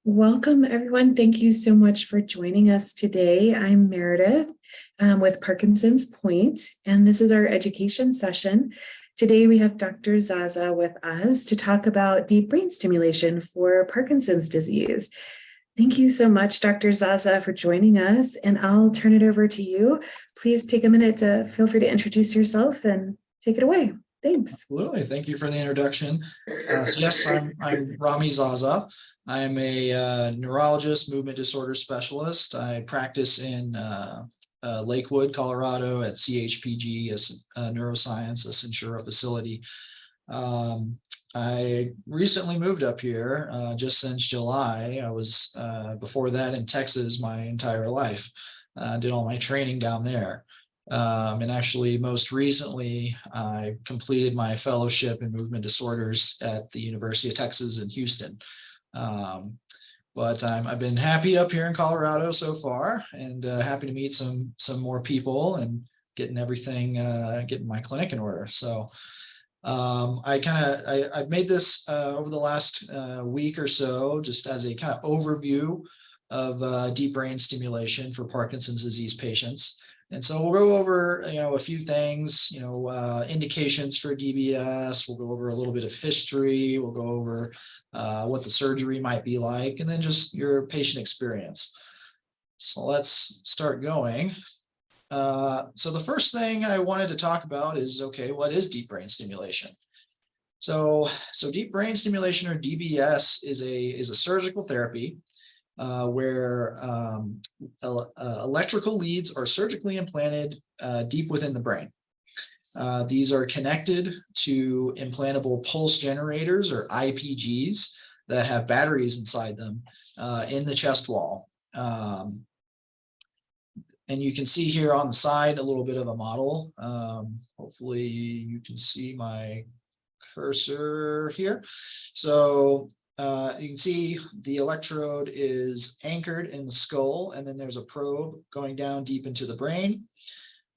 Welcome, everyone. Thank you so much for joining us today. I'm Meredith with Parkinson's Point, and this is our education session. Today, we have Dr. Zaza with us to talk about deep brain stimulation for Parkinson's disease. Thank you so much, Dr. Zaza, for joining us, and I'll turn it over to you. Please take a minute to feel free to introduce yourself and take it away. Thanks. Absolutely. Thank you for the introduction. So yes, I'm Rami Zaza. I am a neurologist, movement disorder specialist. I practice in Lakewood, Colorado at CHPG as neuroscience, a Centura facility. I recently moved up here just since July. I was before that in Texas my entire life. Did all my training down there. And actually, most recently, I completed my fellowship in movement disorders at the University of Texas in Houston. But I've been happy up here in Colorado so far, and happy to meet some more people and getting my clinic in order. So I've made this over the last week or so, just as a kind of overview of deep brain stimulation for Parkinson's disease patients. And so we'll go over, a few things, indications for DBS. We'll go over a little bit of history. We'll go over what the surgery might be like, and then just your patient experience. So let's start going. So the first thing I wanted to talk about is, okay, what is deep brain stimulation? So deep brain stimulation, or DBS, is a surgical therapy where electrical leads are surgically implanted deep within the brain. These are connected to implantable pulse generators, or IPGs, that have batteries inside them in the chest wall. And you can see here on the side a little bit of a model. Hopefully you can see my cursor here. So you can see the electrode is anchored in the skull, and then there's a probe going down deep into the brain.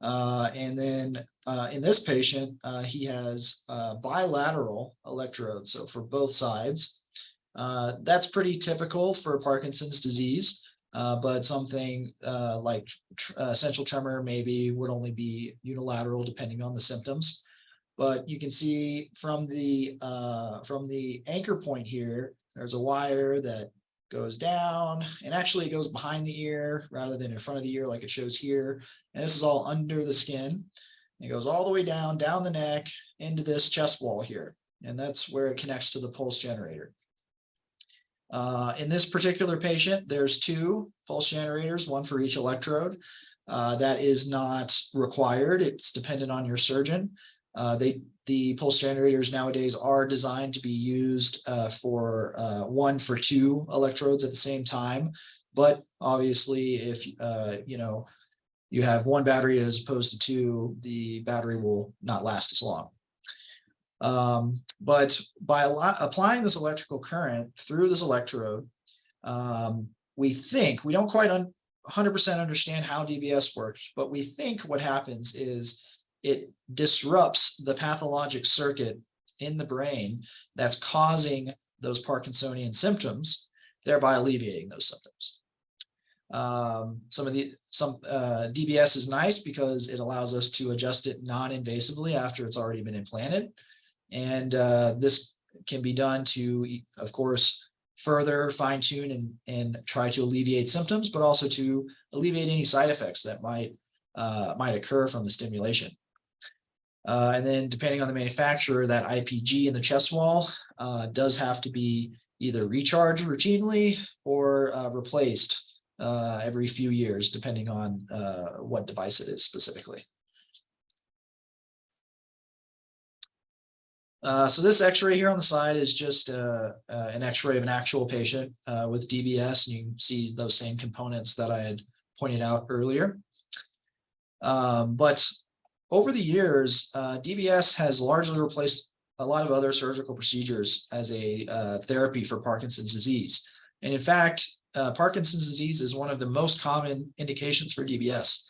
And then in this patient, he has bilateral electrodes, so for both sides. That's pretty typical for Parkinson's disease, but something like essential tremor maybe would only be unilateral depending on the symptoms. But you can see from the anchor point here, there's a wire that goes down, and actually it goes behind the ear rather than in front of the ear like it shows here. And this is all under the skin. It goes all the way down the neck into this chest wall here. And that's where it connects to the pulse generator. In this particular patient, there's 2 pulse generators, one for each electrode. That is not required. It's dependent on your surgeon. The pulse generators nowadays are designed to be used for 1 for 2 electrodes at the same time. But obviously, if you have 1 battery as opposed to 2, the battery will not last as long. But by applying this electrical current through this electrode, we don't quite 100% understand how DBS works, but we think what happens is it disrupts the pathologic circuit in the brain that's causing those Parkinsonian symptoms, thereby alleviating those symptoms. DBS is nice because it allows us to adjust it non-invasively after it's already been implanted. And this can be done to, of course, further fine-tune and try to alleviate symptoms, but also to alleviate any side effects that might occur from the stimulation. And then depending on the manufacturer, that IPG in the chest wall does have to be either recharged routinely or replaced every few years, depending on what device it is specifically. So this x-ray here on the side is just an x-ray of an actual patient with DBS, and you can see those same components that I had pointed out earlier. But over the years, DBS has largely replaced a lot of other surgical procedures as a therapy for Parkinson's disease. And in fact, Parkinson's disease is one of the most common indications for DBS.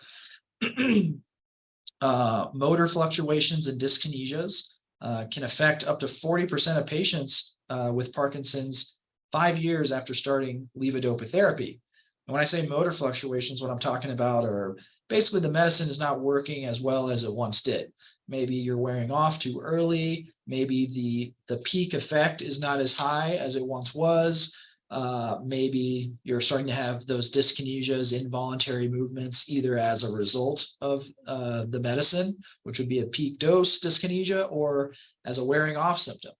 Motor fluctuations and dyskinesias can affect up to 40% of patients with Parkinson's 5 years after starting levodopa therapy. And when I say motor fluctuations, what I'm talking about are basically the medicine is not working as well as it once did. Maybe you're wearing off too early. Maybe the peak effect is not as high as it once was. Maybe you're starting to have those dyskinesias, involuntary movements, either as a result of the medicine, which would be a peak dose dyskinesia, or as a wearing off symptom.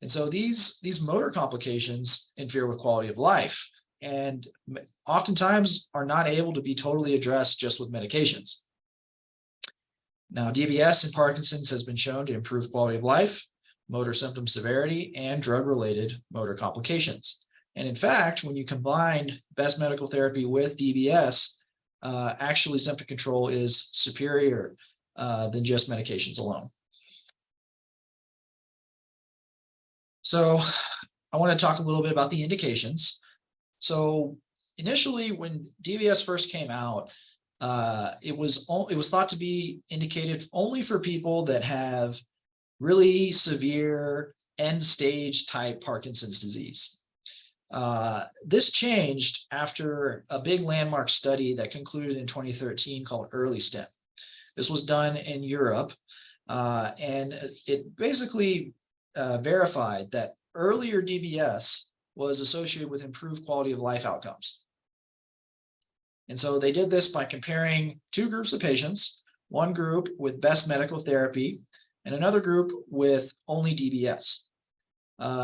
And so these motor complications interfere with quality of life, and oftentimes are not able to be totally addressed just with medications. Now, DBS in Parkinson's has been shown to improve quality of life, motor symptom severity, and drug-related motor complications. And in fact, when you combine best medical therapy with DBS, actually symptom control is superior than just medications alone. So I want to talk a little bit about the indications. So initially, when DBS first came out, it was thought to be indicated only for people that have really severe end-stage type Parkinson's disease. This changed after a big landmark study that concluded in 2013 called Early STIM. This was done in Europe, and it basically verified that earlier DBS was associated with improved quality of life outcomes. And so they did this by comparing two groups of patients, one group with best medical therapy and another group with only DBS.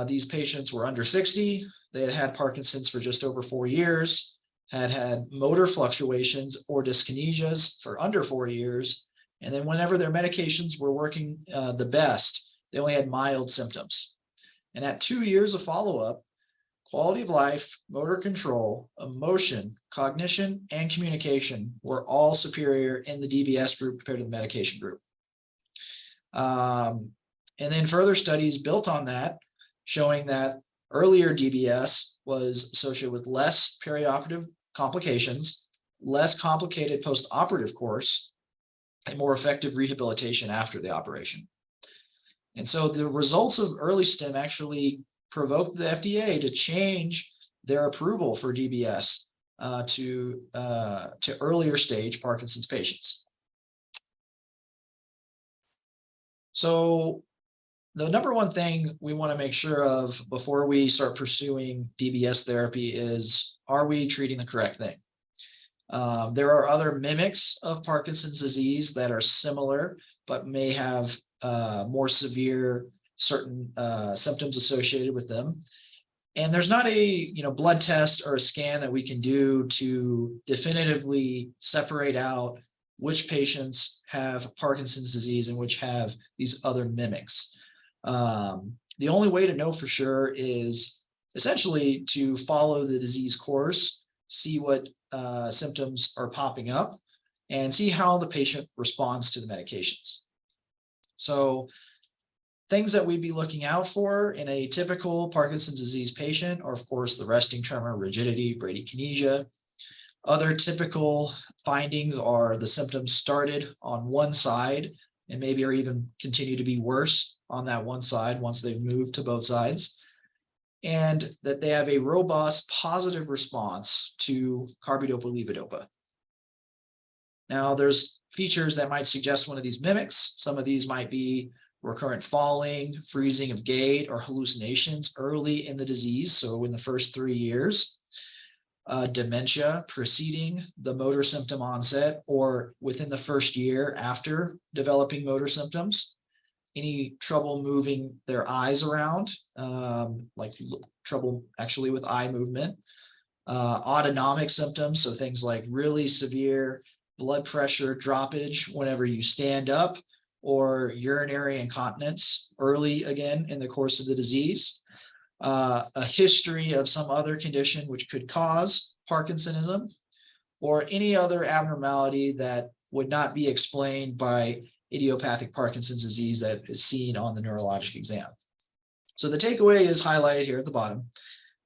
These patients were under 60. They had had Parkinson's for just over 4 years, had had motor fluctuations or dyskinesias for under 4 years. And then whenever their medications were working the best, they only had mild symptoms. And at 2 years of follow-up, quality of life, motor control, emotion, cognition, and communication were all superior in the DBS group compared to the medication group. And then further studies built on that, showing that earlier DBS was associated with less perioperative complications, less complicated post-operative course, and more effective rehabilitation after the operation. And so the results of early STIM actually provoked the FDA to change their approval for DBS to earlier stage Parkinson's patients. So the number one thing we want to make sure of before we start pursuing DBS therapy is, are we treating the correct thing? There are other mimics of Parkinson's disease that are similar, but may have more severe certain symptoms associated with them. And there's not a blood test or a scan that we can do to definitively separate out which patients have Parkinson's disease and which have these other mimics. The only way to know for sure is essentially to follow the disease course, see what symptoms are popping up, and see how the patient responds to the medications. So things that we'd be looking out for in a typical Parkinson's disease patient are, of course, the resting tremor, rigidity, bradykinesia. Other typical findings are the symptoms started on one side and maybe are even continue to be worse on that one side once they've moved to both sides, and that they have a robust positive response to carbidopa levodopa. Now, there's features that might suggest one of these mimics. Some of these might be recurrent falling, freezing of gait, or hallucinations early in the disease, so in the first 3 years. Dementia preceding the motor symptom onset or within the first year after developing motor symptoms. Any trouble moving their eyes around, like trouble actually with eye movement. Autonomic symptoms, so things like really severe blood pressure droppage whenever you stand up, or urinary incontinence early again in the course of the disease. A history of some other condition which could cause Parkinsonism, or any other abnormality that would not be explained by idiopathic Parkinson's disease that is seen on the neurologic exam. So the takeaway is highlighted here at the bottom.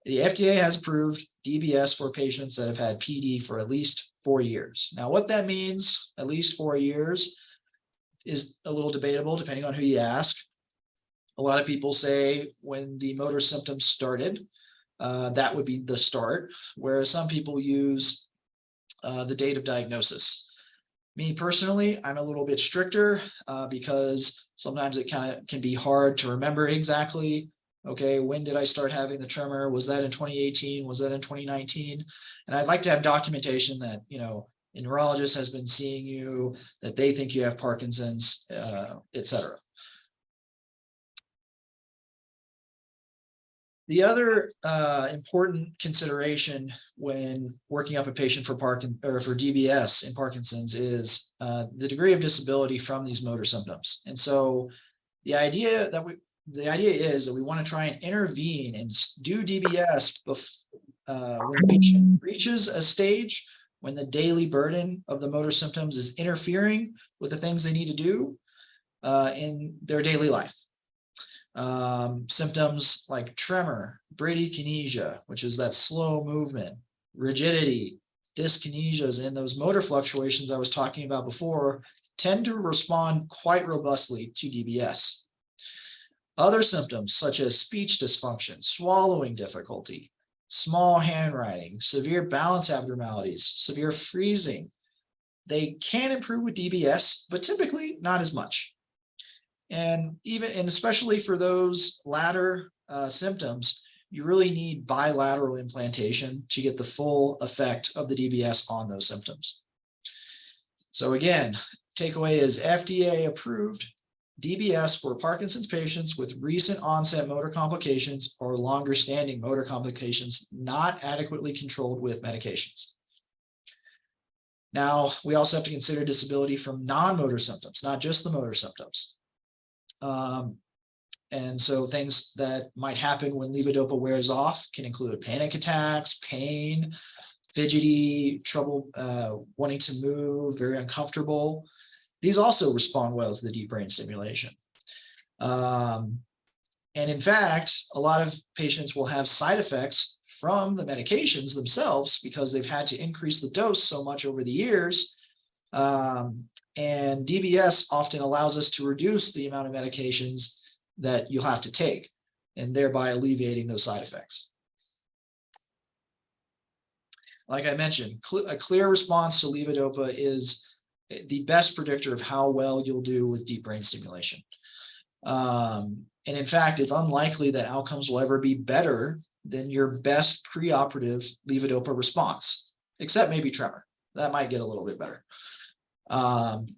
The FDA has approved DBS for patients that have had PD for at least 4 years. Now, what that means, at least 4 years, is a little debatable depending on who you ask. A lot of people say when the motor symptoms started, that would be the start, whereas some people use the date of diagnosis. Me personally, I'm a little bit stricter because sometimes it kind of can be hard to remember exactly, okay, when did I start having the tremor? Was that in 2018? Was that in 2019? And I'd like to have documentation that, you know, a neurologist has been seeing you, that they think you have Parkinson's, et cetera. The other important consideration when working up a patient for DBS in Parkinson's is the degree of disability from these motor symptoms. And so the idea is that we want to try and intervene and do DBS when a patient reaches a stage when the daily burden of the motor symptoms is interfering with the things they need to do in their daily life. Symptoms like tremor, bradykinesia, which is that slow movement, rigidity, dyskinesias, and those motor fluctuations I was talking about before tend to respond quite robustly to DBS. Other symptoms such as speech dysfunction, swallowing difficulty, small handwriting, severe balance abnormalities, severe freezing, they can improve with DBS, but typically not as much. And especially for those latter symptoms, you really need bilateral implantation to get the full effect of the DBS on those symptoms. So again, takeaway is FDA approved DBS for Parkinson's patients with recent onset motor complications or longer standing motor complications not adequately controlled with medications. Now, we also have to consider disability from non-motor symptoms, not just the motor symptoms. And so things that might happen when levodopa wears off can include panic attacks, pain, fidgety, trouble wanting to move, very uncomfortable. These also respond well to the deep brain stimulation. And in fact, a lot of patients will have side effects from the medications themselves because they've had to increase the dose so much over the years. And DBS often allows us to reduce the amount of medications that you'll have to take, and thereby alleviating those side effects. Like I mentioned, a clear response to levodopa is the best predictor of how well you'll do with deep brain stimulation. And in fact, it's unlikely that outcomes will ever be better than your best preoperative levodopa response, except maybe tremor. That might get a little bit better.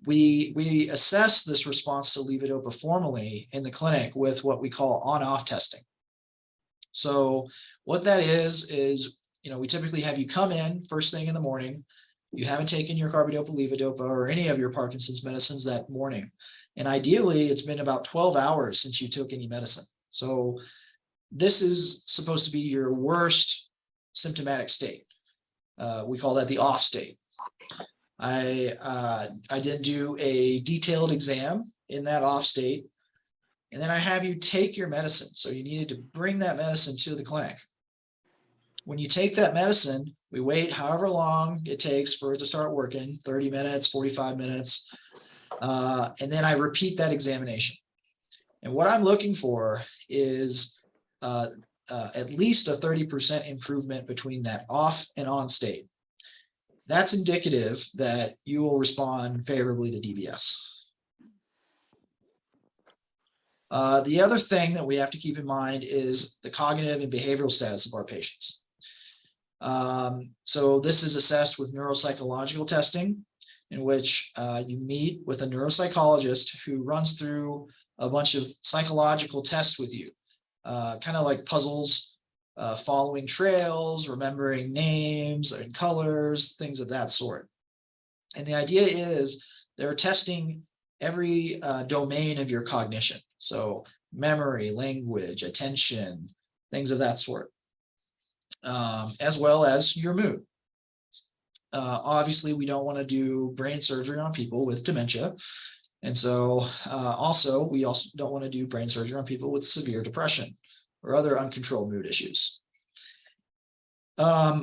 We assess this response to levodopa formally in the clinic with what we call on-off testing. So what that is, you know, we typically have you come in first thing in the morning. You haven't taken your carbidopa, levodopa, or any of your Parkinson's medicines that morning. And ideally, it's been about 12 hours since you took any medicine. So this is supposed to be your worst symptomatic state. We call that the off state. I did do a detailed exam in that off state, and then I have you take your medicine. So you needed to bring that medicine to the clinic. When you take that medicine, we wait however long it takes for it to start working, 30 minutes, 45 minutes, and then I repeat that examination. And what I'm looking for is at least a 30% improvement between that off and on state. That's indicative that you will respond favorably to DBS. The other thing that we have to keep in mind is the cognitive and behavioral status of our patients. So this is assessed with neuropsychological testing, in which you meet with a neuropsychologist who runs through a bunch of psychological tests with you, kind of like puzzles. Following trails, remembering names and colors, things of that sort. And the idea is they're testing every domain of your cognition. So memory, language, attention, things of that sort, as well as your mood. Obviously, we don't want to do brain surgery on people with dementia. And so we also don't want to do brain surgery on people with severe depression or other uncontrolled mood issues.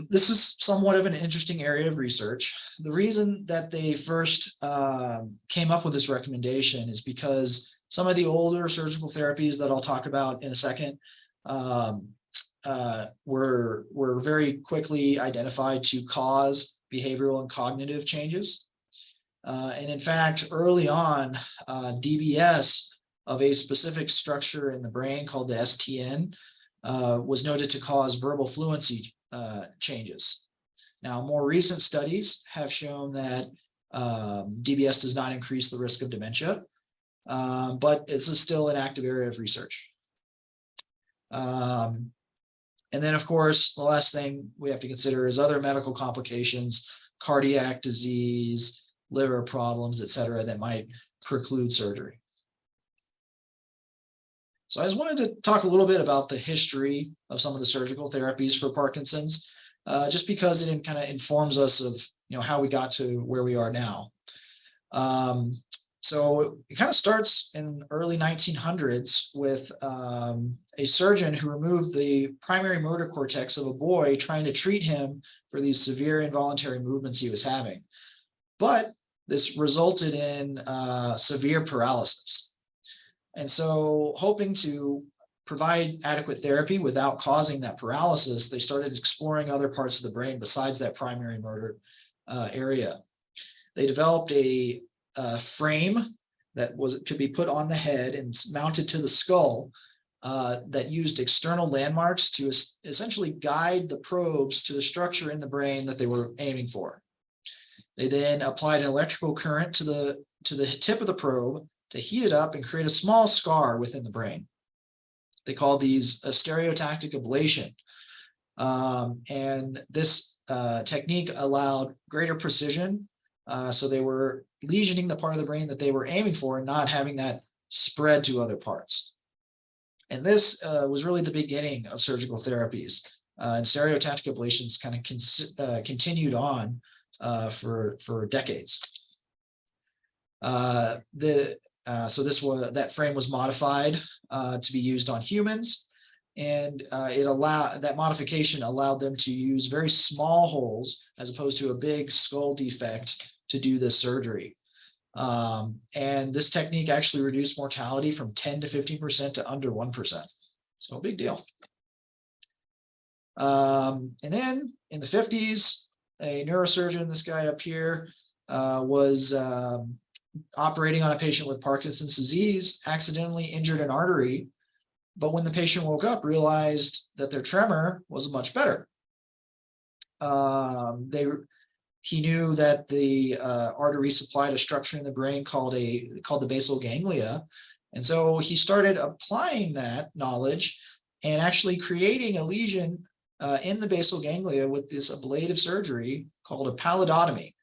This is somewhat of an interesting area of research. The reason that they first came up with this recommendation is because Some of the older surgical therapies that I'll talk about in a second were very quickly identified to cause behavioral and cognitive changes. And in fact, early on, DBS of a specific structure in the brain called the STN was noted to cause verbal fluency changes. Now, more recent studies have shown that DBS does not increase the risk of dementia, but it's still an active area of research. And then, of course, the last thing we have to consider is other medical complications, cardiac disease, liver problems, et cetera, that might preclude surgery. So I just wanted to talk a little bit about the history of some of the surgical therapies for Parkinson's, just because it kind of informs us of how we got to where we are now. So it kind of starts in the early 1900s with a surgeon who removed the primary motor cortex of a boy trying to treat him for these severe involuntary movements he was having. But this resulted in severe paralysis. And so, hoping to provide adequate therapy without causing that paralysis, they started exploring other parts of the brain besides that primary motor area. They developed a frame that could be put on the head and mounted to the skull that used external landmarks to essentially guide the probes to the structure in the brain that they were aiming for. They then applied an electrical current to the tip of the probe to heat it up and create a small scar within the brain. They called these a stereotactic ablation. And this technique allowed greater precision. So they were lesioning the part of the brain that they were aiming for and not having that spread to other parts. And this was really the beginning of surgical therapies. And stereotactic ablations kind of continued on for decades. So that frame was modified to be used on humans, and that modification allowed them to use very small holes as opposed to a big skull defect to do this surgery. And this technique actually reduced mortality from 10 to 15% to under 1%. So a big deal. And then in the 50s, a neurosurgeon, this guy up here, was operating on a patient with Parkinson's disease, accidentally injured an artery, but when the patient woke up, realized that their tremor was much better. He knew that the artery supplied a structure in the brain called the basal ganglia, and so he started applying that knowledge and actually creating a lesion in the basal ganglia with this ablative surgery called a pallidotomy.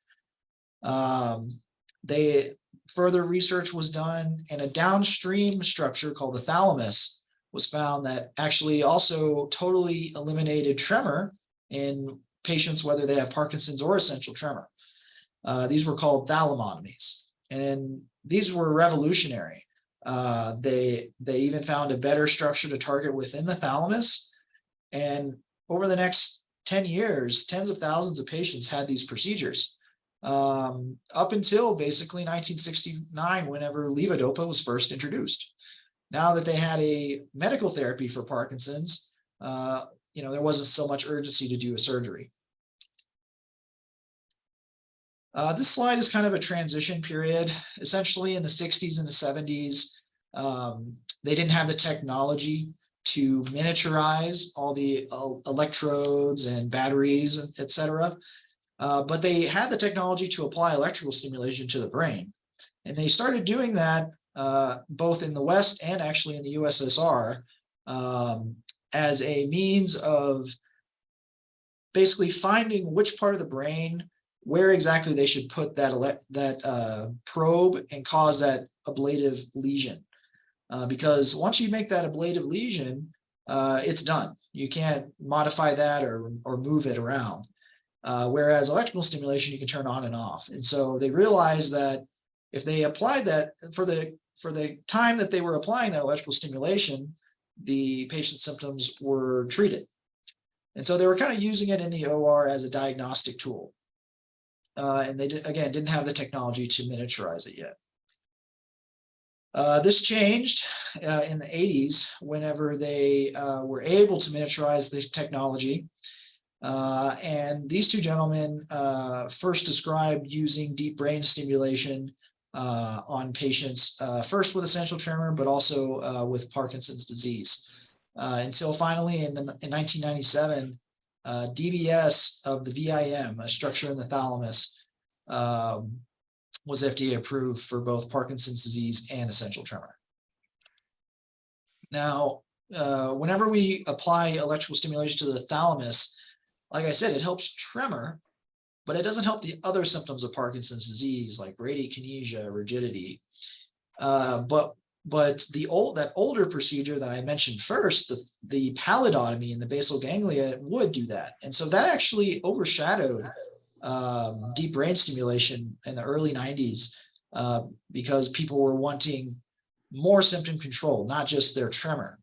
Further research was done, and a downstream structure called the thalamus was found that actually also totally eliminated tremor in patients, whether they have Parkinson's or essential tremor. These were called thalamotomies, and these were revolutionary. They even found a better structure to target within the thalamus, and over the next 10 years, tens of thousands of patients had these procedures. Up until basically 1969, whenever levodopa was first introduced. Now that they had a medical therapy for Parkinson's, there wasn't so much urgency to do a surgery. This slide is kind of a transition period. Essentially, in the 60s and the 70s, they didn't have the technology to miniaturize all the electrodes and batteries, et cetera. But they had the technology to apply electrical stimulation to the brain. And they started doing that both in the West and actually in the USSR as a means of basically finding which part of the brain, where exactly they should put that probe and cause that ablative lesion. Because once you make that ablative lesion, it's done. You can't modify that or move it around. Whereas electrical stimulation, you can turn on and off. And so they realized that if they applied that for the time that they were applying that electrical stimulation, the patient's symptoms were treated. And so they were kind of using it in the OR as a diagnostic tool. And they didn't have the technology to miniaturize it yet. This changed in the 80s whenever they were able to miniaturize the technology. And these two gentlemen first described using deep brain stimulation on patients, first with essential tremor, but also with Parkinson's disease. Until finally in 1997, DBS of the VIM, a structure in the thalamus, was FDA approved for both Parkinson's disease and essential tremor. Now, whenever we apply electrical stimulation to the thalamus, like I said, it helps tremor, but it doesn't help the other symptoms of Parkinson's disease like bradykinesia, rigidity. But that older procedure that I mentioned first, the pallidotomy in the basal ganglia, would do that. And so that actually overshadowed deep brain stimulation in the early 90s because people were wanting more symptom control, not just their tremor.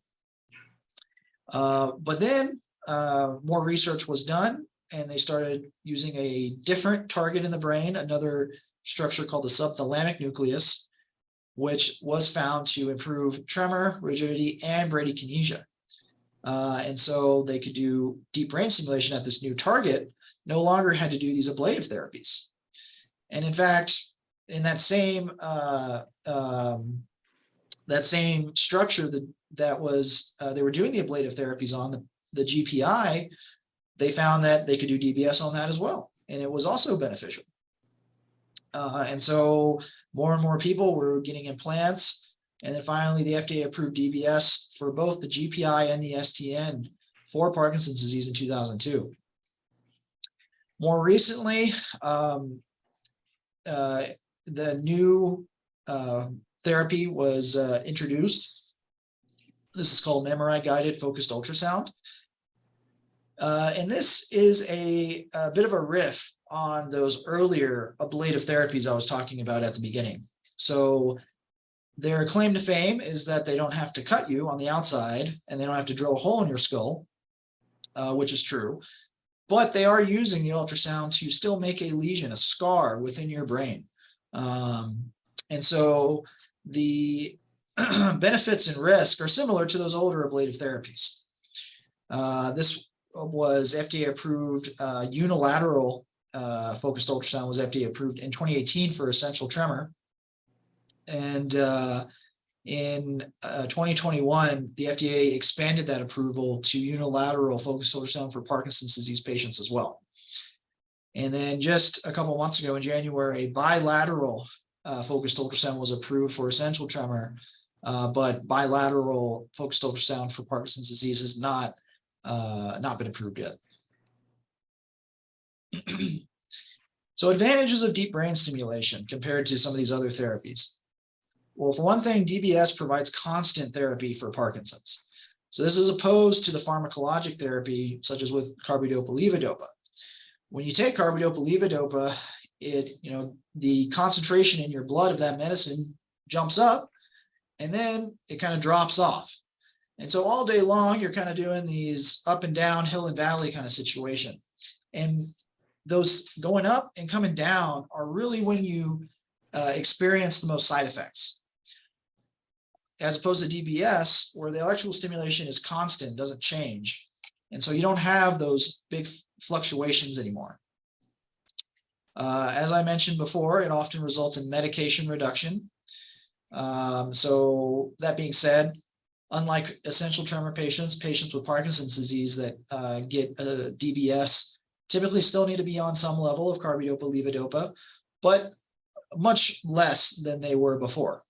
But then more research was done, and they started using a different target in the brain, another structure called the subthalamic nucleus, which was found to improve tremor, rigidity, and bradykinesia. And so they could do deep brain stimulation at this new target, no longer had to do these ablative therapies. And in fact, in that same structure that was they were doing the ablative therapies on, the GPI, they found that they could do DBS on that as well, and it was also beneficial. And so more and more people were getting implants, and then finally the FDA approved DBS for both the GPI and the STN for Parkinson's disease in 2002. More recently, the new therapy was introduced. This is called MRI guided focused ultrasound. And this is a bit of a riff on those earlier ablative therapies I was talking about at the beginning. So their claim to fame is that they don't have to cut you on the outside, and they don't have to drill a hole in your skull, which is true. But they are using the ultrasound to still make a lesion, a scar within your brain. And so the benefits and risk are similar to those older ablative therapies. This was FDA approved, unilateral focused ultrasound was FDA approved in 2018 for essential tremor. And in 2021, the FDA expanded that approval to unilateral focused ultrasound for Parkinson's disease patients as well. And then just a couple of months ago in January, bilateral focused ultrasound was approved for essential tremor, but bilateral focused ultrasound for Parkinson's disease has not been approved yet. So advantages of deep brain stimulation compared to some of these other therapies. Well, for one thing, DBS provides constant therapy for Parkinson's. So this is opposed to the pharmacologic therapy, such as with carbidopa-levodopa. When you take carbidopa-levodopa, the concentration in your blood of that medicine jumps up, and then it kind of drops off. And so all day long, you're kind of doing these up and down, hill and valley kind of situation. And those going up and coming down are really when you experience the most side effects, as opposed to DBS, where the electrical stimulation is constant, doesn't change. And so you don't have those big fluctuations anymore. As I mentioned before, it often results in medication reduction. So that being said, unlike essential tremor patients with Parkinson's disease that get DBS typically still need to be on some level of carbidopa-levodopa, but much less than they were before.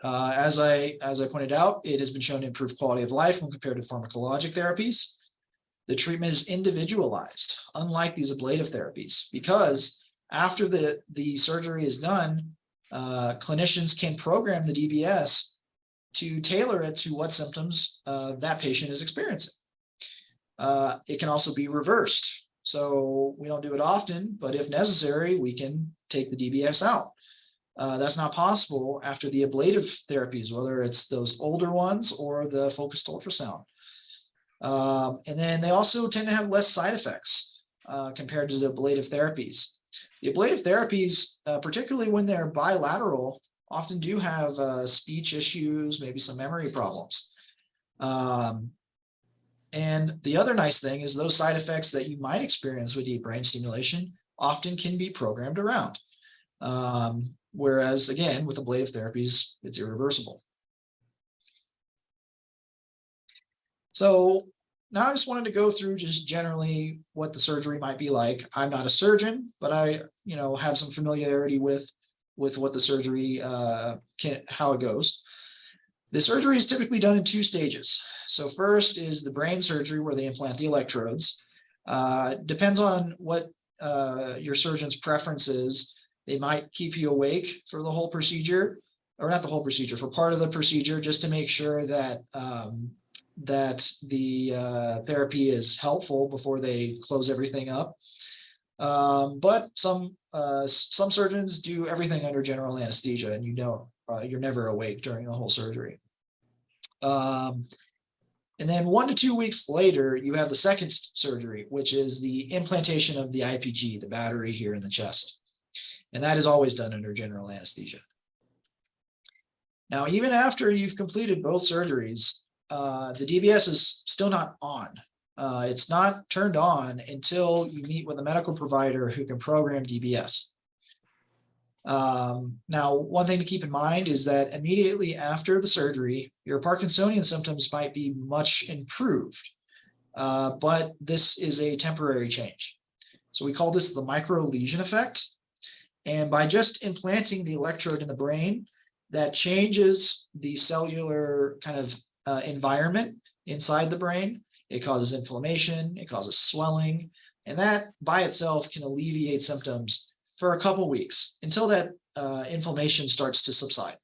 As I pointed out, it has been shown to improve quality of life when compared to pharmacologic therapies. The treatment is individualized, unlike these ablative therapies, because after the surgery is done, clinicians can program the DBS to tailor it to what symptoms that patient is experiencing. It can also be reversed. So we don't do it often, but if necessary, we can take the DBS out. That's not possible after the ablative therapies, whether it's those older ones or the focused ultrasound. And then they also tend to have less side effects compared to the ablative therapies. The ablative therapies, particularly when they're bilateral, often do have speech issues, maybe some memory problems. And the other nice thing is those side effects that you might experience with deep brain stimulation often can be programmed around. Whereas again, with ablative therapies, it's irreversible. So now I just wanted to go through just generally what the surgery might be like. I'm not a surgeon, but I, have some familiarity with what the surgery how it goes. The surgery is typically done in 2 stages. So first is the brain surgery where they implant the electrodes. Depends on what your surgeon's preference is. They might keep you awake for the whole procedure, or not the whole procedure, for part of the procedure, just to make sure that the therapy is helpful before they close everything up. But some surgeons do everything under general anesthesia, and you're never awake during the whole surgery. And then 1 to 2 weeks later, you have the second surgery, which is the implantation of the IPG, the battery here in the chest. And that is always done under general anesthesia. Now, even after you've completed both surgeries, the DBS is still not on. It's not turned on until you meet with a medical provider who can program DBS. Now, one thing to keep in mind is that immediately after the surgery, your Parkinsonian symptoms might be much improved, but this is a temporary change. So we call this the micro lesion effect. And by just implanting the electrode in the brain, that changes the cellular kind of environment inside the brain. It causes inflammation, it causes swelling, and that by itself can alleviate symptoms for a couple weeks until that inflammation starts to subside.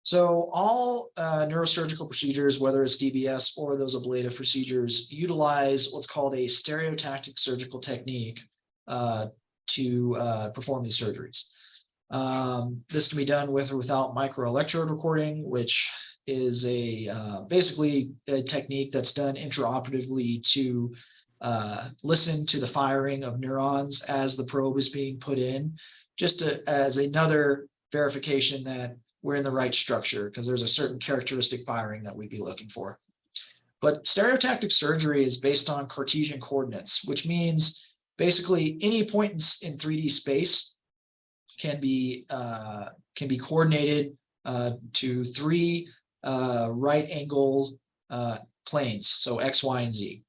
So all neurosurgical procedures, whether it's DBS or those ablative procedures, utilize what's called a stereotactic surgical technique to perform these surgeries. This can be done with or without microelectrode recording, which is basically a technique that's done intraoperatively to listen to the firing of neurons as the probe is being put in, just as another verification that we're in the right structure, because there's a certain characteristic firing that we'd be looking for. But stereotactic surgery is based on Cartesian coordinates, which means basically any point in 3D space can be coordinated to 3 right angle planes, so X, Y, and Z.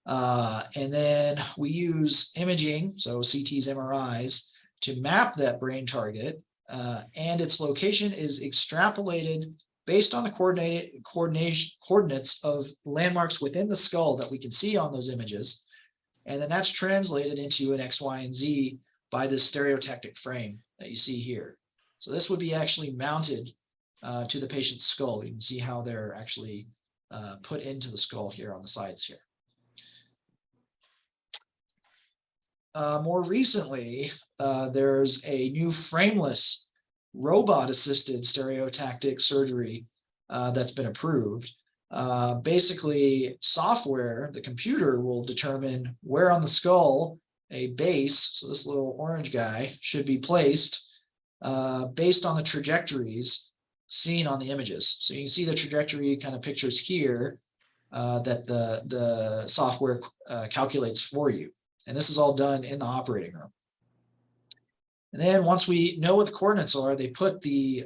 And then we use imaging, so CTs, MRIs, to map that brain target, and its location is extrapolated based on the coordinates of landmarks within the skull that we can see on those images. And then that's translated into an X, Y, and Z by this stereotactic frame that you see here. So this would be actually mounted to the patient's skull. You can see how they're actually put into the skull here on the sides here. More recently, there's a new frameless robot-assisted stereotactic surgery that's been approved. Basically, software, the computer will determine where on the skull a base, so this little orange guy, should be placed based on the trajectories seen on the images. So you can see the trajectory kind of pictures here that the software calculates for you. And this is all done in the operating room. And then once we know what the coordinates are, they put the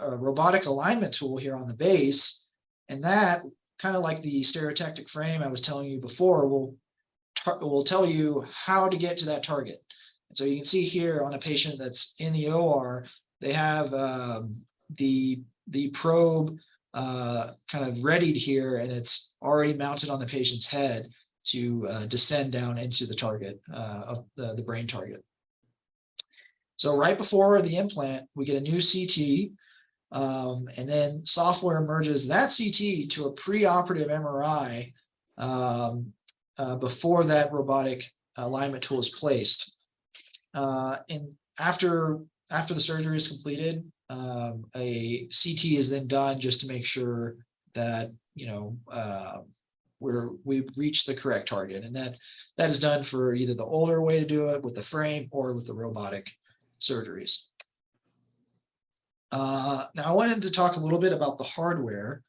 robotic alignment tool here on the base, and that, kind of like the stereotactic frame I was telling you before, will tell you how to get to that target. And so you can see here on a patient that's in the OR, they have the probe kind of readied here, and it's already mounted on the patient's head to descend down into the target of the brain target. So right before the implant, we get a new CT, and then software merges that CT to a preoperative MRI before that robotic alignment tool is placed. And after the surgery is completed, a CT is then done just to make sure that we've reached the correct target. And that is done for either the older way to do it with the frame or with the robotic surgeries. Now I wanted to talk a little bit about the hardware.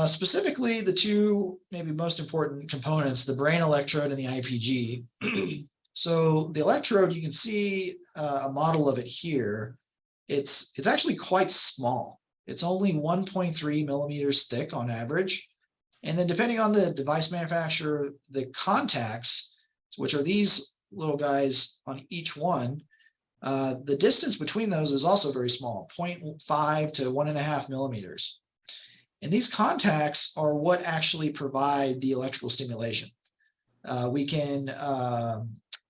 Specifically, the two maybe most important components, the brain electrode and the IPG. So the electrode, you can see a model of it here. It's actually quite small. It's only 1.3 millimeters thick on average. And then depending on the device manufacturer, the contacts, which are these little guys on each one, the distance between those is also very small, 0.5 to 1.5 millimeters. And these contacts are what actually provide the electrical stimulation. We can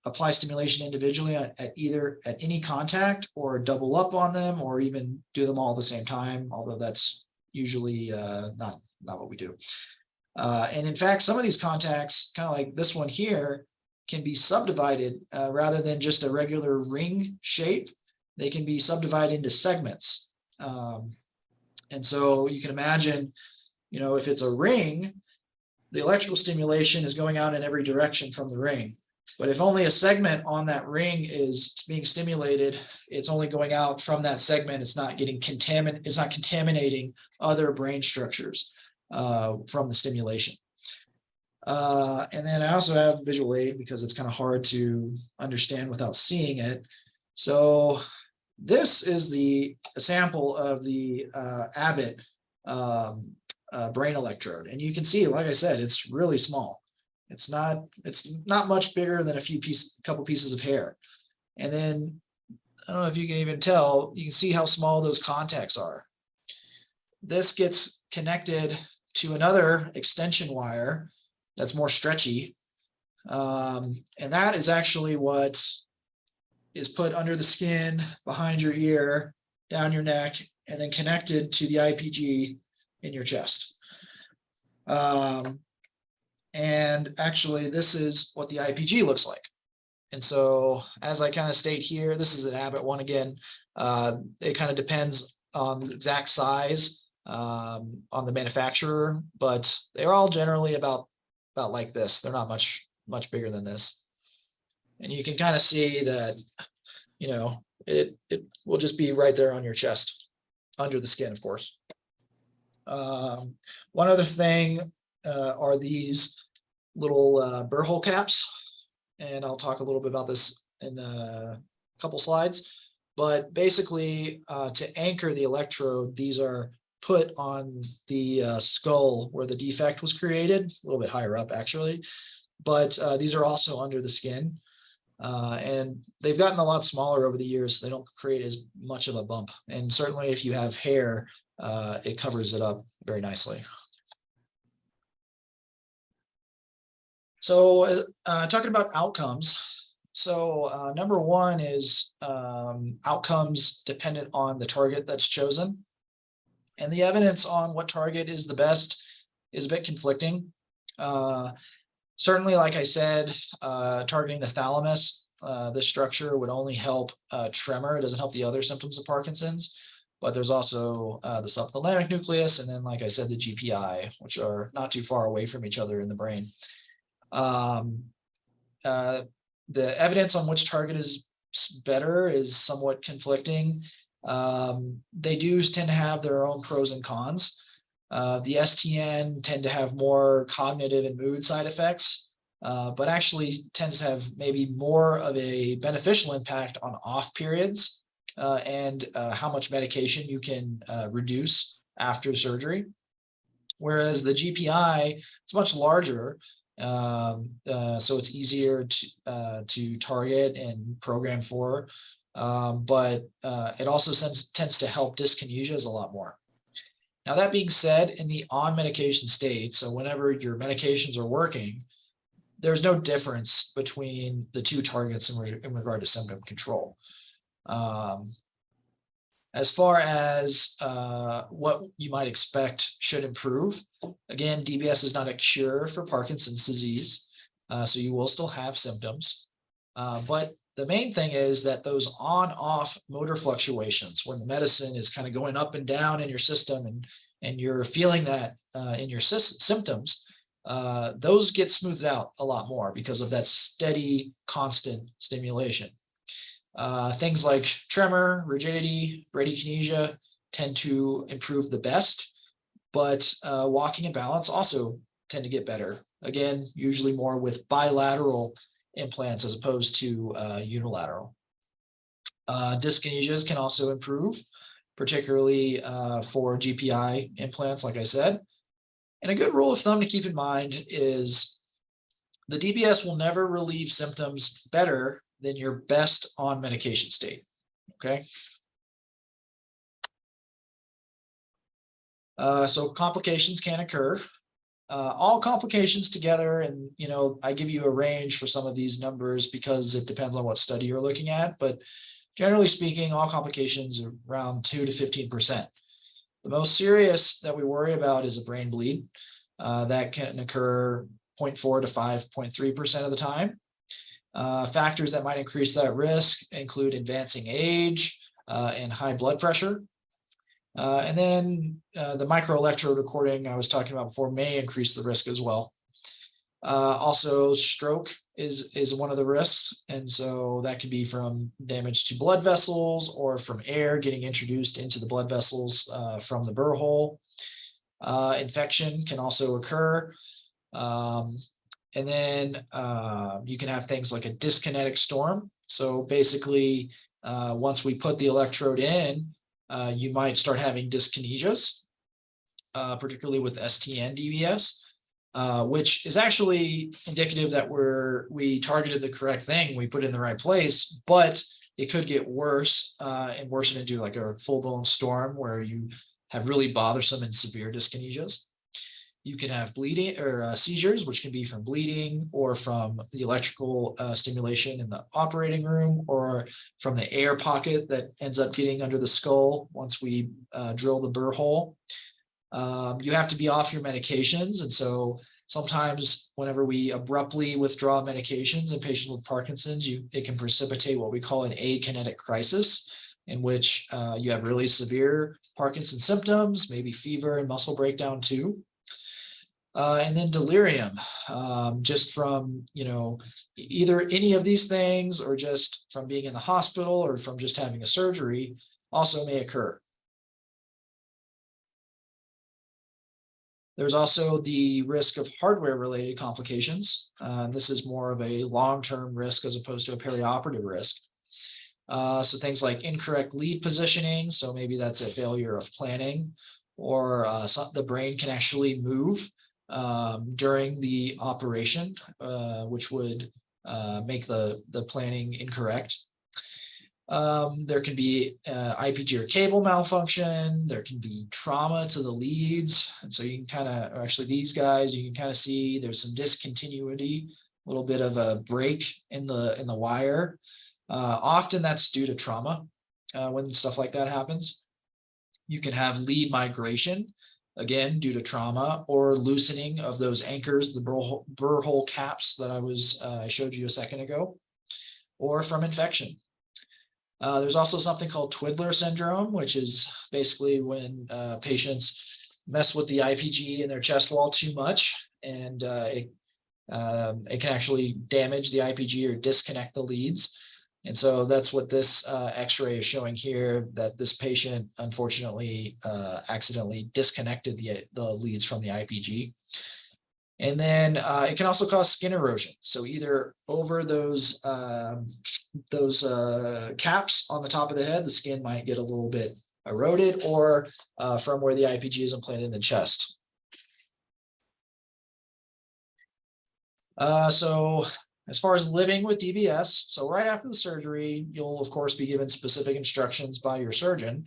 apply stimulation individually at any contact, or double up on them, or even do them all at the same time, although that's usually not what we do. And in fact, some of these contacts, kind of like this one here, can be subdivided rather than just a regular ring shape. They can be subdivided into segments. And so you can imagine, if it's a ring, the electrical stimulation is going out in every direction from the ring. But if only a segment on that ring is being stimulated, it's only going out from that segment. It's not getting it's not contaminating other brain structures from the stimulation. And then I also have visual aid because it's kind of hard to understand without seeing it. So this is a sample of the Abbott brain electrode, and you can see, like I said, it's really small. It's not much bigger than a couple pieces of hair. And then I don't know if you can even tell, you can see how small those contacts are. This gets connected to another extension wire that's more stretchy, and that is actually what is put under the skin, behind your ear, down your neck, and then connected to the IPG in your chest. And actually, this is what the IPG looks like. And so, as I kind of state here, this is an Abbott one again. It kind of depends on the exact size on the manufacturer, but they're all generally about like this. They're not much bigger than this. And you can kind of see that, it will just be right there on your chest, under the skin, of course. One other thing are these little burr hole caps, and I'll talk a little bit about this in a couple slides. But basically, to anchor the electrode, these are put on the skull where the defect was created, a little bit higher up actually, but these are also under the skin. And they've gotten a lot smaller over the years, so they don't create as much of a bump. And certainly if you have hair, it covers it up very nicely. So talking about outcomes. So number one is outcomes dependent on the target that's chosen. And the evidence on what target is the best is a bit conflicting. Certainly, like I said, targeting the thalamus, this structure would only help tremor. It doesn't help the other symptoms of Parkinson's. But there's also the subthalamic nucleus, and then, like I said, the GPI, which are not too far away from each other in the brain. The evidence on which target is better is somewhat conflicting. They do tend to have their own pros and cons. The STN tend to have more cognitive and mood side effects, but actually tends to have maybe more of a beneficial impact on off periods and how much medication you can reduce after surgery. Whereas the GPI, it's much larger, so it's easier to target and program for, but it also tends to help dyskinesias a lot more. Now, that being said, in the on medication state, so whenever your medications are working, there's no difference between the two targets in regard to symptom control. As far as what you might expect should improve, again, DBS is not a cure for Parkinson's disease, so you will still have symptoms. But the main thing is that those on-off motor fluctuations, when the medicine is kind of going up and down in your system and you're feeling that in your symptoms, those get smoothed out a lot more because of that steady, constant stimulation. Things like tremor, rigidity, bradykinesia tend to improve the best, but walking and balance also tend to get better. Again, usually more with bilateral implants as opposed to unilateral. Dyskinesias can also improve, particularly for GPI implants, like I said. And a good rule of thumb to keep in mind is the DBS will never relieve symptoms better than your best on medication state, okay? So complications can occur. All complications together, and I give you a range for some of these numbers because it depends on what study you're looking at, but generally speaking, all complications are around 2 to 15%. The most serious that we worry about is a brain bleed. That can occur 0.4 to 5.3% of the time. Factors that might increase that risk include advancing age and high blood pressure. And then the microelectrode recording I was talking about before may increase the risk as well. Also, stroke is one of the risks, and so that could be from damage to blood vessels or from air getting introduced into the blood vessels from the burr hole. Infection can also occur. And then you can have things like a dyskinetic storm. So basically, once we put the electrode in, you might start having dyskinesias, particularly with ST and DBS. Which is actually indicative that we targeted the correct thing, we put it in the right place, but it could get worse and worsen into like a full-blown storm where you have really bothersome and severe dyskinesias. You can have bleeding or seizures, which can be from bleeding or from the electrical stimulation in the operating room or from the air pocket that ends up getting under the skull once we drill the burr hole. You have to be off your medications. And so sometimes whenever we abruptly withdraw medications in patients with Parkinson's, it can precipitate what we call an akinetic crisis, in which you have really severe Parkinson's symptoms, maybe fever and muscle breakdown too. And then delirium, just from, either any of these things or just from being in the hospital or from just having a surgery also may occur. There's also the risk of hardware-related complications. This is more of a long-term risk as opposed to a perioperative risk. So things like incorrect lead positioning, so maybe that's a failure of planning, or the brain can actually move during the operation, which would make the planning incorrect. There can be IPG or cable malfunction. There can be trauma to the leads. And so you can actually these guys, you can kind of see there's some discontinuity, a little bit of a break in the wire. Often that's due to trauma when stuff like that happens. You can have lead migration, again, due to trauma, or loosening of those anchors, the burr hole caps that I showed you a second ago, or from infection. There's also something called Twiddler syndrome, which is basically when patients mess with the IPG in their chest wall too much, and it can actually damage the IPG or disconnect the leads. And so that's what this X-ray is showing here, that this patient unfortunately accidentally disconnected the leads from the IPG. And then it can also cause skin erosion. So either over those caps on the top of the head, the skin might get a little bit eroded, or from where the IPG is implanted in the chest. So as far as living with DBS, so right after the surgery, you'll of course be given specific instructions by your surgeon.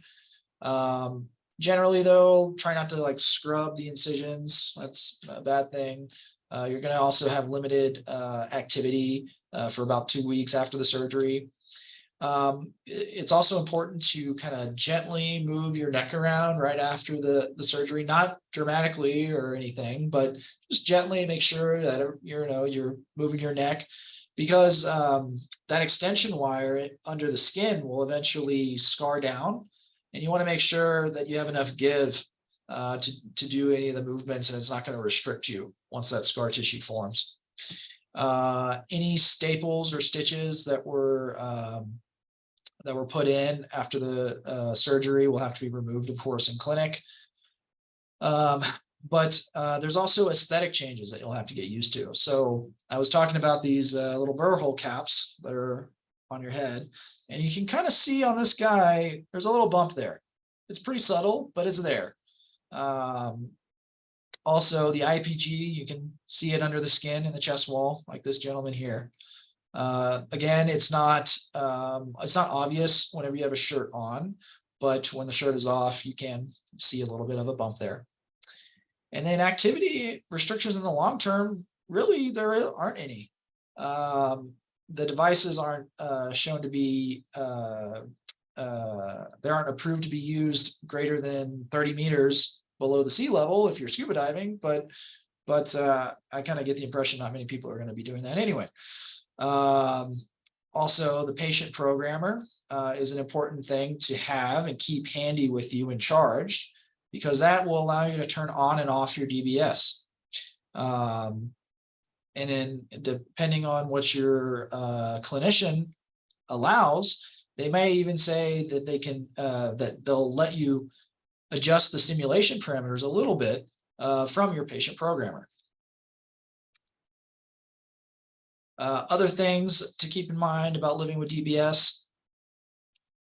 Generally though, try not to like scrub the incisions. That's a bad thing. You're going to also have limited activity for about 2 weeks after the surgery. It's also important to kind of gently move your neck around right after the surgery, not dramatically or anything, but just gently make sure that you're moving your neck, because that extension wire under the skin will eventually scar down, and you want to make sure that you have enough give to do any of the movements, and it's not going to restrict you once that scar tissue forms. Any staples or stitches that were put in after the surgery will have to be removed, of course, in clinic. But there's also aesthetic changes that you'll have to get used to. So I was talking about these little burr hole caps that are on your head, and you can kind of see on this guy, there's a little bump there. It's pretty subtle, but it's there. Also, the IPG, you can see it under the skin in the chest wall, like this gentleman here. Again, it's not obvious whenever you have a shirt on, but when the shirt is off, you can see a little bit of a bump there. And then activity restrictions in the long term, really, there aren't any. The devices aren't shown to be, they aren't approved to be used greater than 30 meters below the sea level if you're scuba diving, but I kind of get the impression not many people are going to be doing that anyway. Also, the patient programmer is an important thing to have and keep handy with you and charged, because that will allow you to turn on and off your DBS. And then depending on what your clinician allows, they may even say that they can, that they'll let you adjust the stimulation parameters a little bit from your patient programmer. Other things to keep in mind about living with DBS,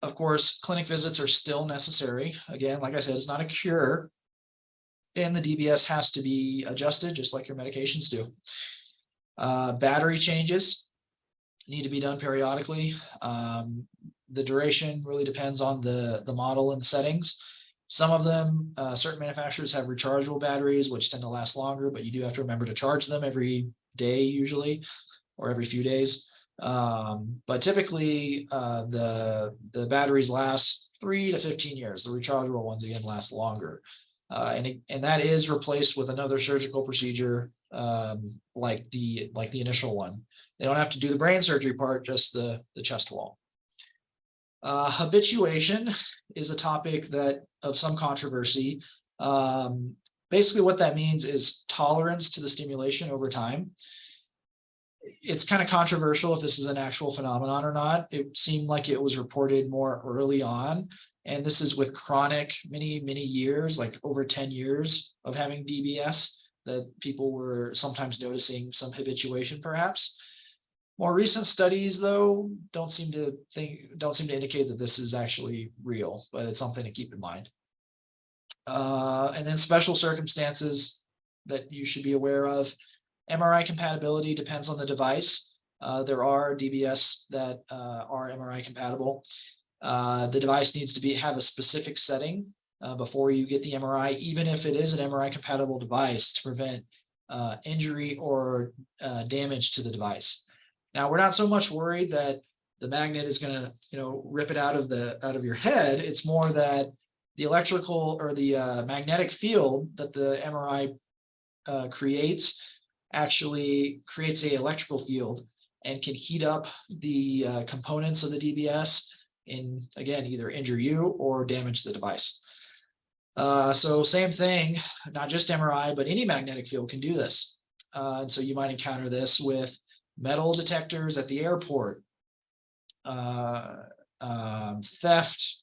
of course, clinic visits are still necessary. Again, like I said, it's not a cure, and the DBS has to be adjusted just like your medications do. Battery changes need to be done periodically. The duration really depends on the model and the settings. Some of them, certain manufacturers have rechargeable batteries, which tend to last longer, but you do have to remember to charge them every day usually, or every few days. But typically the batteries last 3 to 15 years. The rechargeable ones again last longer. And that is replaced with another surgical procedure like the initial one. They don't have to do the brain surgery part, just the chest wall. Habituation is a topic that of some controversy. Basically what that means is tolerance to the stimulation over time. It's kind of controversial if this is an actual phenomenon or not. It seemed like it was reported more early on, and this is with chronic many years, like over 10 years of having DBS, that people were sometimes noticing some habituation perhaps. More recent studies, though, don't seem to indicate that this is actually real, but it's something to keep in mind. And then special circumstances that you should be aware of. MRI compatibility depends on the device. There are DBS that are MRI compatible. The device needs to have a specific setting before you get the MRI, even if it is an MRI compatible device, to prevent injury or damage to the device. Now, we're not so much worried that the magnet is going to, rip it out of your head. It's more that the electrical or the magnetic field that the MRI creates actually creates a electrical field and can heat up the components of the DBS and, again, either injure you or damage the device. So same thing, not just MRI, but any magnetic field can do this. And so you might encounter this with metal detectors at the airport, theft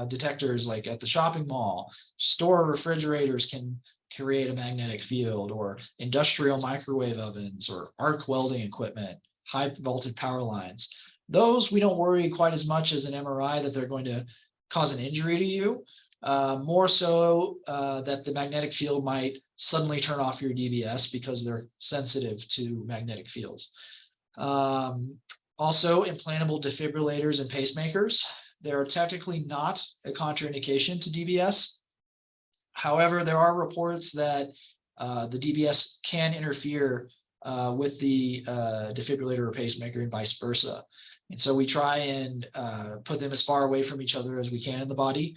detectors like at the shopping mall, store refrigerators can create a magnetic field, or industrial microwave ovens or arc welding equipment, high voltage power lines. Those we don't worry quite as much as an MRI that they're going to cause an injury to you. More so that the magnetic field might suddenly turn off your DBS because they're sensitive to magnetic fields. Also, implantable defibrillators and pacemakers. They're technically not a contraindication to DBS. However, there are reports that the DBS can interfere with the defibrillator or pacemaker and vice versa. And so we try and put them as far away from each other as we can in the body.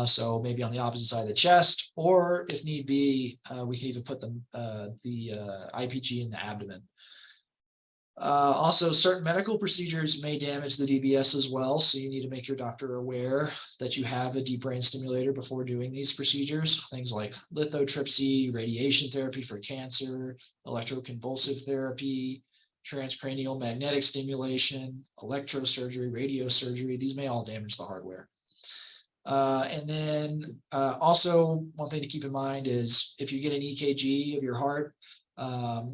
So maybe on the opposite side of the chest, or if need be, we can even put them the IPG in the abdomen. Also, certain medical procedures may damage the DBS as well, so you need to make your doctor aware that you have a deep brain stimulator before doing these procedures. Things like lithotripsy, radiation therapy for cancer, electroconvulsive therapy, transcranial magnetic stimulation, electrosurgery, radiosurgery. These may all damage the hardware. And then also one thing to keep in mind is if you get an EKG of your heart,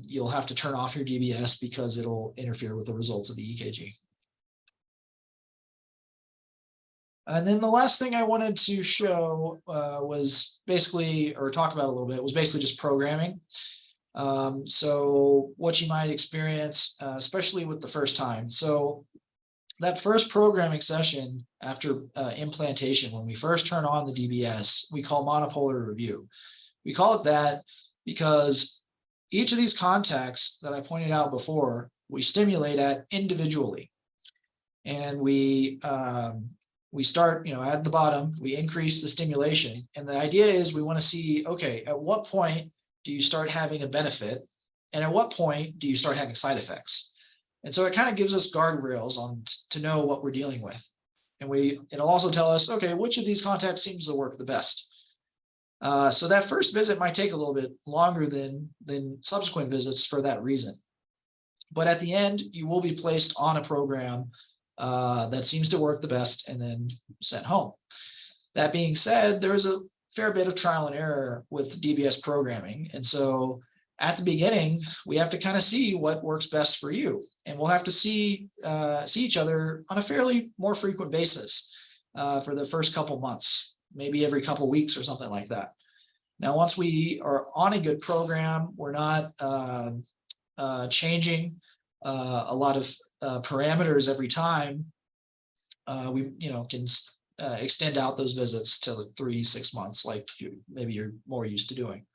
you'll have to turn off your DBS because it'll interfere with the results of the EKG. And then the last thing I wanted to show was basically, or talk about a little bit, was basically just programming. So what you might experience, especially with the first time. So that first programming session after implantation, when we first turn on the DBS, we call monopolar review. We call it that because each of these contacts that I pointed out before, we stimulate at individually. And we start, at the bottom, we increase the stimulation. And the idea is we want to see, okay, at what point do you start having a benefit? And at what point do you start having side effects? And so it kind of gives us guardrails on to know what we're dealing with. And it'll also tell us, okay, which of these contacts seems to work the best. So that first visit might take a little bit longer than subsequent visits for that reason. But at the end, you will be placed on a program that seems to work the best and then sent home. That being said, there is a fair bit of trial and error with DBS programming. And so at the beginning, we have to kind of see what works best for you. And we'll have to see each other on a fairly more frequent basis for the first couple months, maybe every couple weeks or something like that. Now, once we are on a good program, we're not changing a lot of parameters every time. We can extend out those visits to 3-6 months, like maybe you're more used to doing.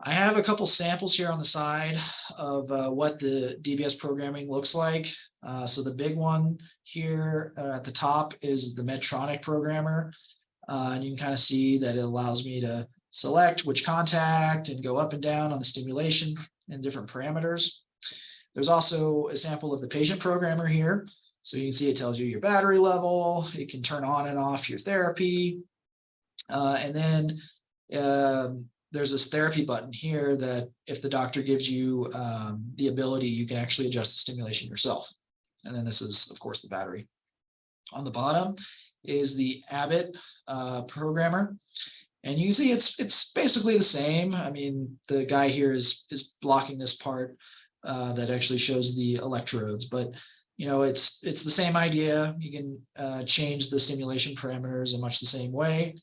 I have a couple samples here on the side of what the DBS programming looks like. So the big one here at the top is the Medtronic programmer. And you can kind of see that it allows me to select which contact and go up and down on the stimulation and different parameters. There's also a sample of the patient programmer here. So you can see it tells you your battery level. It can turn on and off your therapy. And then there's this therapy button here that if the doctor gives you the ability, you can actually adjust the stimulation yourself. And then this is, of course, the battery. On the bottom is the Abbott programmer. And you can see it's basically the same. I mean, the guy here is blocking this part that actually shows the electrodes, but it's the same idea. You can change the stimulation parameters in much the same way.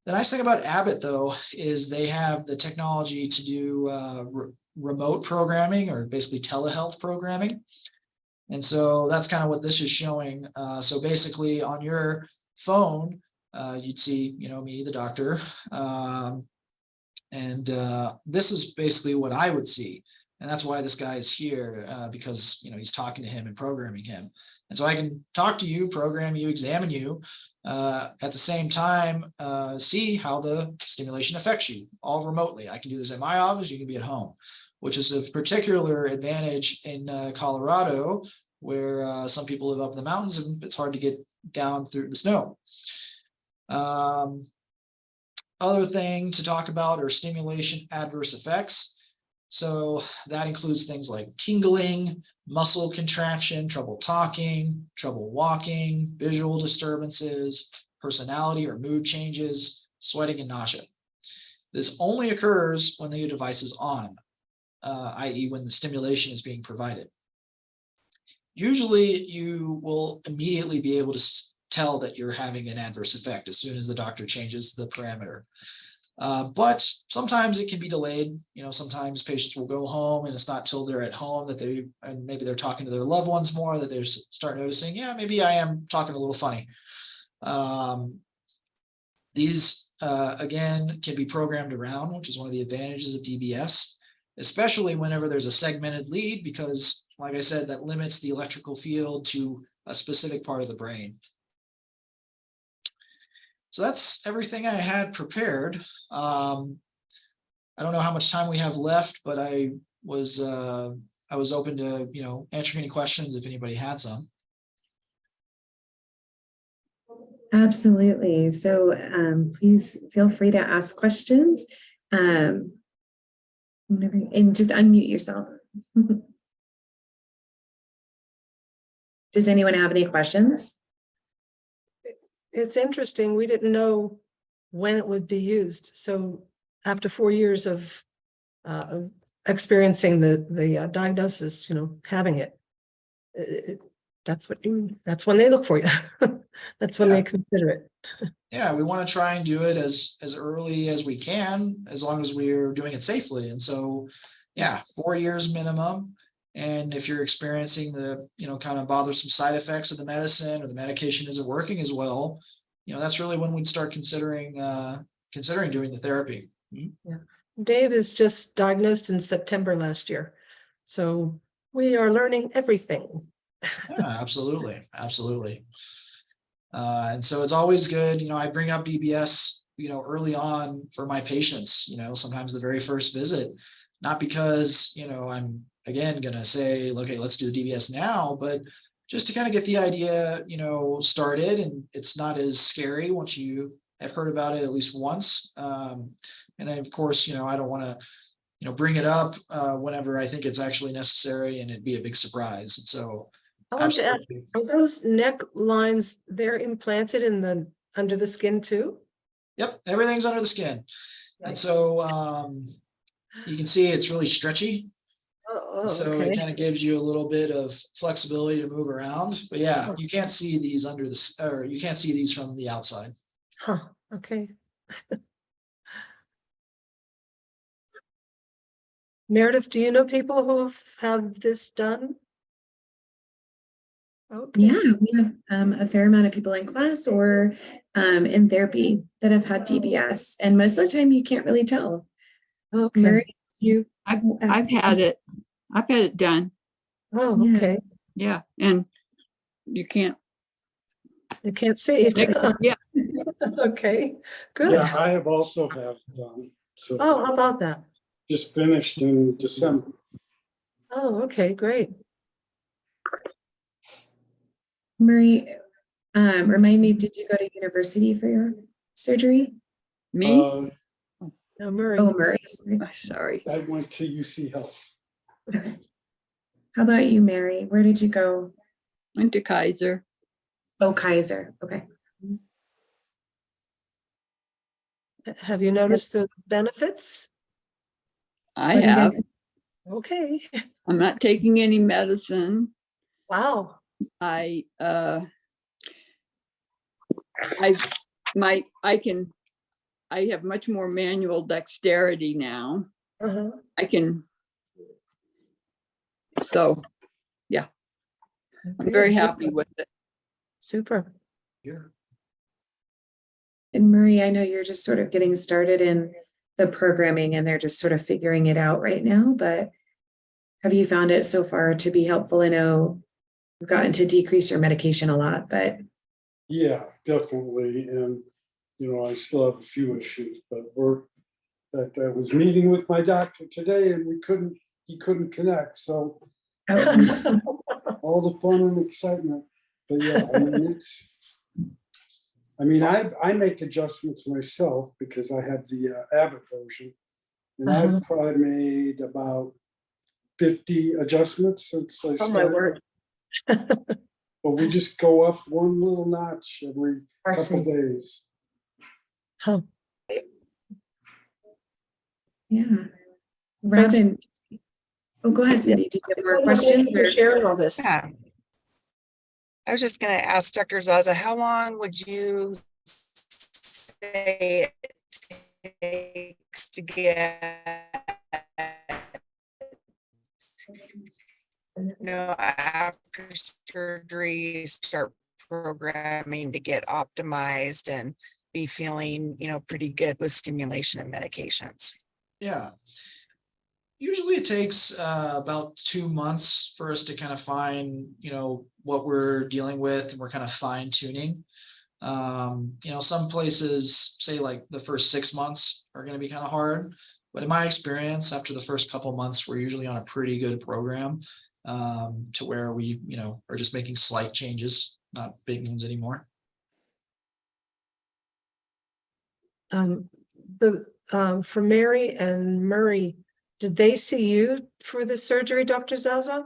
The nice thing about Abbott, though, is they have the technology to do remote programming, or basically telehealth programming. And so that's kind of what this is showing. So basically on your phone, you'd see, me, the doctor. And this is basically what I would see. And that's why this guy is here, because, he's talking to him and programming him. And so I can talk to you, program you, examine you, at the same time, see how the stimulation affects you, all remotely. I can do this at my office, you can be at home, which is a particular advantage in Colorado, where some people live up in the mountains and it's hard to get down through the snow. Other thing to talk about are stimulation adverse effects. So that includes things like tingling, muscle contraction, trouble talking, trouble walking, visual disturbances, personality or mood changes, sweating, and nausea. This only occurs when the device is on, i.e. when the stimulation is being provided. Usually you will immediately be able to tell that you're having an adverse effect as soon as the doctor changes the parameter. But sometimes it can be delayed. Sometimes patients will go home and it's not till they're at home that maybe they're talking to their loved ones more, that they start noticing, yeah, maybe I am talking a little funny. These, again, can be programmed around, which is one of the advantages of DBS, especially whenever there's a segmented lead, because like I said, that limits the electrical field to a specific part of the brain. So that's everything I had prepared. I don't know how much time we have left, but I I was open to, answering any questions if anybody had some. Absolutely. So please feel free to ask questions. And just unmute yourself. Does anyone have any questions? It's interesting. We didn't know when it would be used. So after 4 years of experiencing the diagnosis, having it, that's when they look for you. That's when they consider it. Yeah, we want to try and do it as early as we can, as long as we're doing it safely. And so, yeah, 4 years minimum. And if you're experiencing the, kind of bothersome side effects of the medicine, or the medication isn't working as well, that's really when we'd start considering doing the therapy. Yeah. Dave is just diagnosed in September last year. So we are learning everything. Yeah, absolutely. Absolutely. And so it's always good, I bring up DBS, early on for my patients, sometimes the very first visit, not because, I'm again going to say, okay, let's do the DBS now, but just to kind of get the idea, started, and it's not as scary once you have heard about it at least once. And then, of course, I don't want to, bring it up whenever I think it's actually necessary and it'd be a big surprise. And so I want to ask, absolutely. are those neck lines, they're implanted under the skin too? Yep, everything's under the skin. And Nice. so you can see it's really stretchy. So Okay. it kind of gives you a little bit of flexibility to move around. But yeah, Oh. you can't see these you can't see these from the outside. Huh, okay. Meredith, do you know people who have this done? Okay. Yeah, we have a fair amount of people in class or in therapy that have had DBS, and most of the time you can't really tell. Okay. Mary, I've had it. I've had it done. Oh, Yeah. okay. Yeah, and you can't. You can't see it. Yeah, Okay, good. Yeah, I have also had it done. So Oh, how about that? just finished in December. Oh, okay, great. Murray, remind me, did you go to university for your surgery? me. Now, Murray. Oh, Murray. Sorry. I went to UC Health. Okay. How about you, Mary? Where did you go? Went to Kaiser. Oh, Kaiser. Okay. Have you noticed the benefits? I What do you have. guys- Okay. I'm not taking any medicine. Wow. I have much more manual dexterity now. Uh-huh. I can. So, yeah, I'm very happy with it. Super. Here. And Murray, I know you're just sort of getting started in the programming and they're just sort of figuring it out right now, but have you found it so far to be helpful? I know you've gotten to decrease your medication a lot, but Yeah, definitely. And, I still have a few issues, but I was meeting with my doctor today and he couldn't connect. So all the fun and excitement. But yeah, I make adjustments myself because I have the Abbott version. And I've probably made about 50 adjustments since I Oh, started. my word. But we just go up one little notch every I couple see. days. Huh. yeah. Robin, oh, go ahead, Cindy. Do you have more questions? Thank you for sharing all this. Yeah. I was just going to ask Dr. Zaza, how long would you say it takes to get, after surgery, start programming to get optimized and be feeling, pretty good with stimulation and medications? Yeah. Usually it takes about 2 months for us to kind of find, what we're dealing with, and we're kind of fine tuning. Some places say like the first 6 months are going to be kind of hard. But in my experience, after the first couple months, we're usually on a pretty good program to where we, are just making slight changes, not big ones anymore. For Mary and Murray, did they see you for the surgery, Dr. Zaza?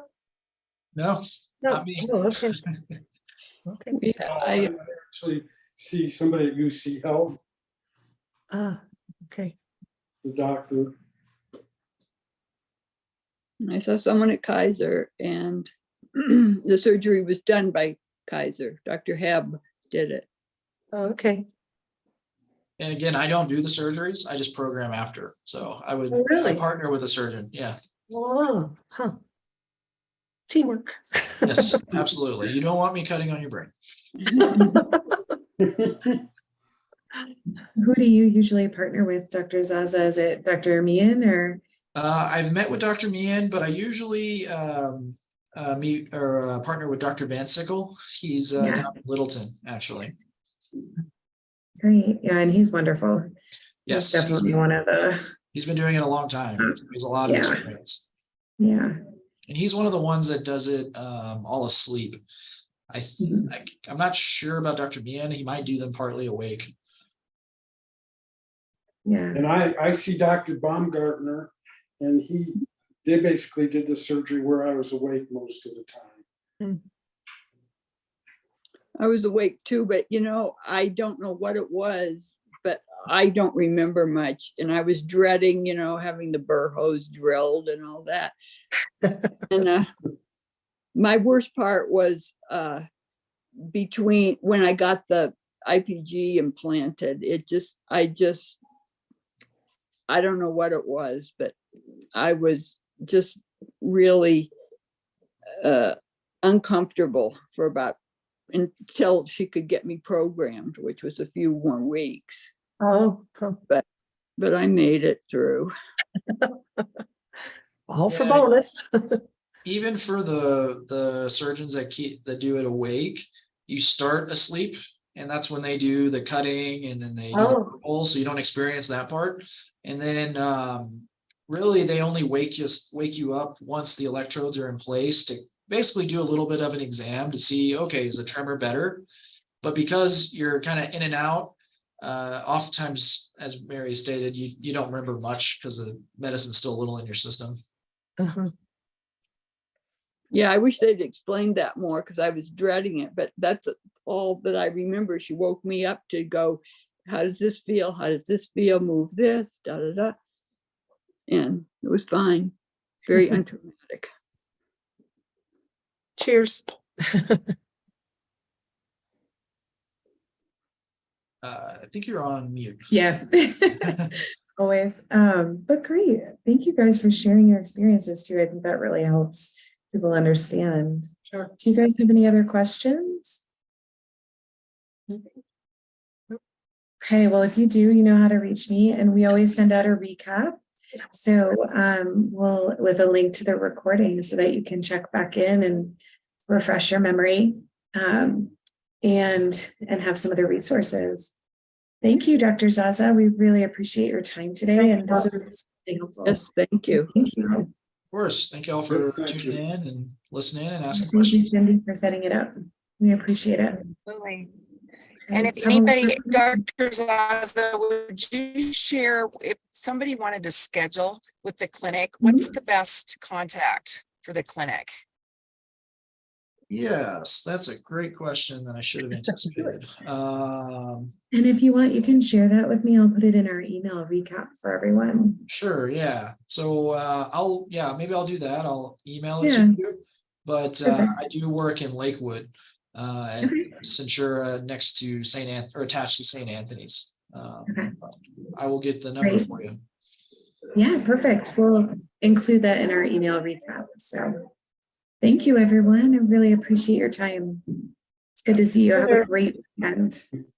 No, No. not me. Oh, okay. Okay. I, Actually, see somebody at UC Health, Ah, okay. the doctor. I saw someone at Kaiser, and the surgery was done by Kaiser. Dr. Hebb did it. Oh, okay. And again, I don't do the surgeries. I just program after. So I would Oh, really? I partner with a surgeon. Yeah. Wow, huh. Teamwork. Yes, absolutely. You don't want me cutting on your brain. Who do you usually partner with, Dr. Zaza? Is it Dr. Meehan or? I've met with Dr. Meehan, but I usually meet or partner with Dr. Van Sickle. He's Yeah. down in Littleton, actually. Great. Yeah, and he's wonderful. Yes, He's definitely one of the, he's been doing it a long time. He has a lot of Yeah. experience. yeah. And he's one of the ones that does it all asleep. I'm not sure about Dr. Meehan. He might do them partly awake. Yeah. And I see Dr. Baumgartner, and they basically did the surgery where I was awake most of the time. I was awake too, but I don't know what it was, but I don't remember much. And I was dreading, having the burr hose drilled and all that. And my worst part was between when I got the IPG implanted, I don't know what it was, but I was just really uncomfortable for until she could get me programmed, which was a few more weeks. Oh, huh. But I made it through. All for Yeah. bonus. Even for the surgeons that do it awake, you start asleep, and that's when they do the cutting, and then they do the purple, so you don't experience that part. And then really they only wake you up once the electrodes are in place to basically do a little bit of an exam to see, okay, is the tremor better? But because you're kind of in and out, oftentimes, as Mary stated, you don't remember much because the medicine's still a little in your system. Uh-huh. Yeah, I wish they'd explained that more because I was dreading it, but that's all that I remember. She woke me up to go, how does this feel? How does this feel? Move this, da, da, da. And it was fine. Very untraumatic. Cheers. I think you're on mute. Yeah. Always. But great. Thank you guys for sharing your experiences too. I think that really helps people understand. Sure. Do you guys have any other questions? Okay, well, if you do, you know how to reach me, and we always send out a recap. So we'll with a link to the recording so that you can check back in and refresh your memory and have some of the resources. Thank you, Dr. Zaza. We really appreciate your time today, and this was really helpful. Yes, thank you. Thank you. Of course. Thank you all for Thank tuning you. in and listening and asking Thank you, questions. Cindy, for setting it up. We appreciate it. Absolutely. Okay, And if have a anybody, wonderful- Dr. Zaza, would you share, if somebody wanted to schedule with the clinic, what's the best contact for the clinic? Yes, that's a great question that I should have anticipated. And if you want, you can share that with me. I'll put it in our email recap for everyone. Sure, yeah. So maybe I'll do that. I'll email it Yeah. to you. But I Perfect. do work in Lakewood at Okay. Centura next to St. Anthony, or attached to St. Anthony's. Okay. I will get the number Great. for you. Yeah, perfect. We'll include that in our email recap. So thank you, everyone. I really appreciate your time. It's good to see you. Have a great weekend.